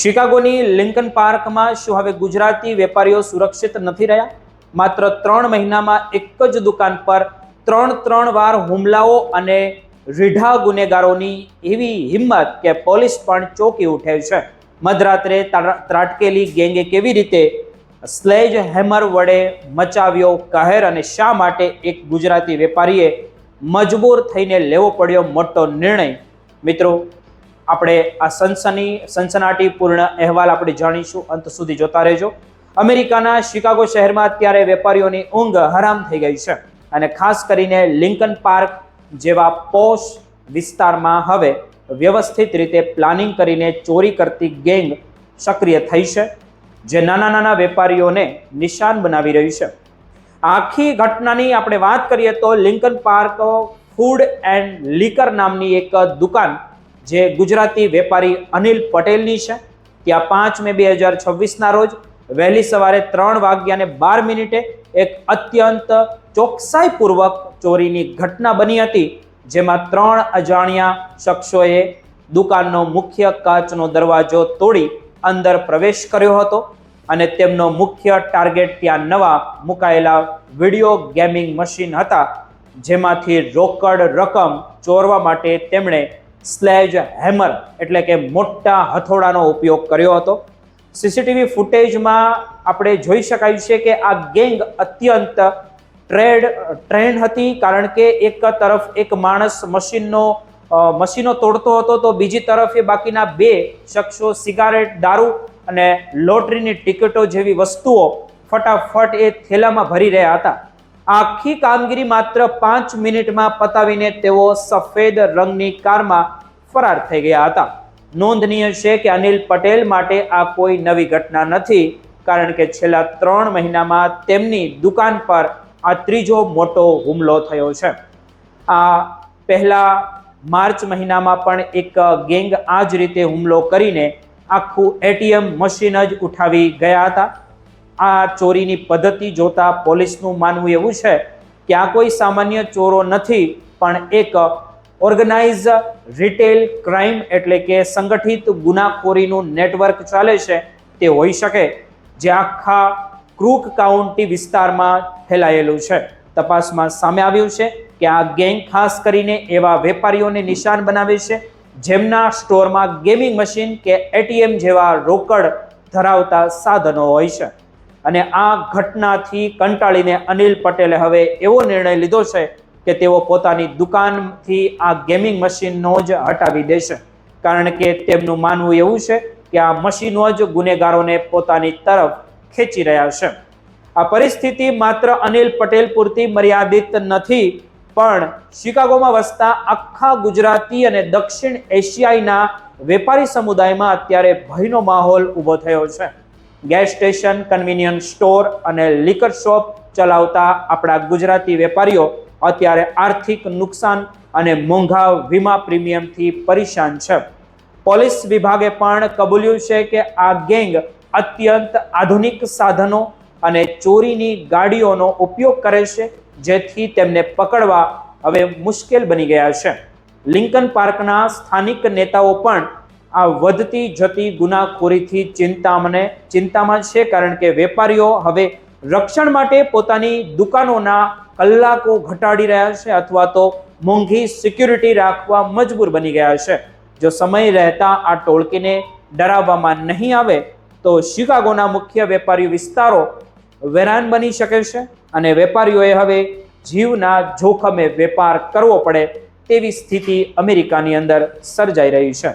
શિકાગોની Lincoln પાર્કમાં શું હવે ગુજરાતી વેપારીઓ સુરક્ષિત નથી રહ્યા? માત્ર 3 મહિનામાં એક જ દુકાન પર ત્રણ વાર હુમલાઓ અને રીઢા ગુનેગારોની એવી હિંમત કે પોલીસ પણ ચોંકી ઉઠે છે. મધરાત્રે ત્રાટકેલી ગેંગે કેવી રીતે સ્લેજ હેમર વડે મચાવ્યો કહેર અને શા માટે એક ગુજરાતી વેપારીએ મજબૂર થઈને લેવો પડ્યો મોટો નિર્ણય? મિત્રો, આપણે આ સનસનાટીપૂર્ણ અહેવાલ આપણે જાણીશું. અંત સુધી જોતા રહેજો. અમેરિકાના શિકાગો શહેરમાં અત્યારે વેપારીઓની ઊંઘ હરામ થઈ ગઈ છે અને ખાસ કરીને લિંકન પાર્ક જેવા પોશ વિસ્તારમાં હવે વ્યવસ્થિત રીતે પ્લાનિંગ કરીને ચોરી કરતી ગેંગ સક્રિય થઈ છે, જે નાના વેપારીઓને નિશાન બનાવી રહ્યું છે. આખી ઘટનાની આપણે વાત કરીએ તો Lincoln park food and liquor નામની એક દુકાન જે ગુજરાતી વેપારી અનિલ પટેલની છે, ત્યાં 5 મે 2026ના રોજ વહેલી સવારે 3:12 એક અત્યંત ચોકસાઈપૂર્વક ચોરીની ઘટના બની હતી, જેમાં 3 અજાણ્યા શખ્સોએ દુકાનનો મુખ્ય કાચનો દરવાજો તોડી અંદર પ્રવેશ કર્યો હતો અને તેમનો મુખ્ય ટાર્ગેટ ત્યાં નવા મુકાયેલા વિડીયો ગેમિંગ મશીન હતા, જેમાંથી રોકડ રકમ ચોરવા માટે તેમણે સ્લેજ હેમર એટલે કે મોટા હથોડાનો ઉપયોગ કર્યો હતો. સીસીટીવી ફૂટેજમાં આપણે જોઈ શકાય છે કે આ ગેંગ અત્યંત ટ્રેન્ડ હતી, કારણ કે એક તરફ એક માણસ મશીનો તોડતો હતો તો બીજી તરફ એ બાકીના 2 શખ્સો સિગારેટ, દારૂ અને લોટરીની ટિકિટો જેવી વસ્તુઓ ફટાફટ એ થેલામાં ભરી રહ્યા હતા. આખી કામગીરી માત્ર 5 મિનિટમાં પતાવીને તેઓ સફેદ રંગની કારમાં ફરાર થઈ ગયા હતા. નોંધનીય છે કે અનિલ પટેલ માટે આ કોઈ નવી ઘટના નથી, કારણ કે છેલ્લા 3 મહિનામાં તેમની દુકાન પર આ ત્રીજો મોટો હુમલો થયો છે. આ પહેલા માર્ચ મહિનામાં પણ એક ગેંગ આ જ રીતે હુમલો કરીને આખું એટીએમ મશીન જ ઉઠાવી ગયા હતા. આ ચોરીની પદ્ધતિ જોતા પોલીસનું માનવું એવું છે કે આ કોઈ સામાન્ય ચોરો નથી, પણ એક ઓર્ગેનાઇઝ રિટેલ ક્રાઇમ એટલે કે સંગઠિત ગુનાખોરીનું નેટવર્ક ચાલે છે તે હોઈ શકે, જે આખા ક્રૂક કાઉન્ટી વિસ્તારમાં ફેલાયેલું છે. તપાસમાં સામે આવ્યું છે કે આ ગેંગ ખાસ કરીને એવા વેપારીઓને નિશાન બનાવે છે જેમના સ્ટોરમાં ગેમિંગ મશીન કે એટીએમ જેવા રોકડ ધરાવતા સાધનો હોય છે. અને આ ઘટનાથી કંટાળીને અનિલ પટેલે હવે એવો નિર્ણય લીધો છે કે તેઓ પોતાની દુકાનથી આ ગેમિંગ મશીનનો જ હટાવી દેશે, કારણ કે તેમનું માનવું એવું છે કે આ મશીનો જ ગુનેગારોને પોતાની તરફ ખેંચી રહ્યા છે. આ પરિસ્થિતિ માત્ર અનિલ પટેલ પૂરતી મર્યાદિત નથી, પણ શિકાગોમાં વસતા આખા ગુજરાતી અને દક્ષિણ એશિયાના વેપારી સમુદાયમાં અત્યારે ભયનો માહોલ ઊભો થયો છે. ગેસ સ્ટેશન, કન્વીનિયન્સ સ્ટોર અને લીકર શોપ ચલાવતા આપણા ગુજરાતી વેપારીઓ અત્યારે આર્થિક નુકસાન અને મોંઘા વીમા પ્રીમિયમથી પરેશાન છે. પોલીસ વિભાગે પણ કબૂલ્યું છે કે આ ગેંગ અત્યંત આધુનિક સાધનો અને ચોરીની ગાડીઓનો ઉપયોગ કરે છે, જેથી તેમને પકડવા હવે મુશ્કેલ બની ગયા છે. લિંકન પાર્કના સ્થાનિક નેતાઓ પણ આ વધતી જતી ગુનાખોરીથી ચિંતામાં છે, કારણ કે વેપારીઓ હવે રક્ષણ માટે પોતાની દુકાનોના કલાકો ઘટાડી રહ્યા છે અથવા તો મોંઘી સિક્યુરિટી રાખવા મજબૂર બની ગયા છે. જો સમય રહેતા આ ટોળકીને ડરાવવામાં નહીં આવે તો શિકાગોના મુખ્ય વેપારી વિસ્તારો વેરાન બની શકે છે અને વેપારીઓએ હવે જીવના જોખમે વેપાર કરવો પડે તેવી સ્થિતિ અમેરિકાની અંદર સર્જાઈ રહી છે.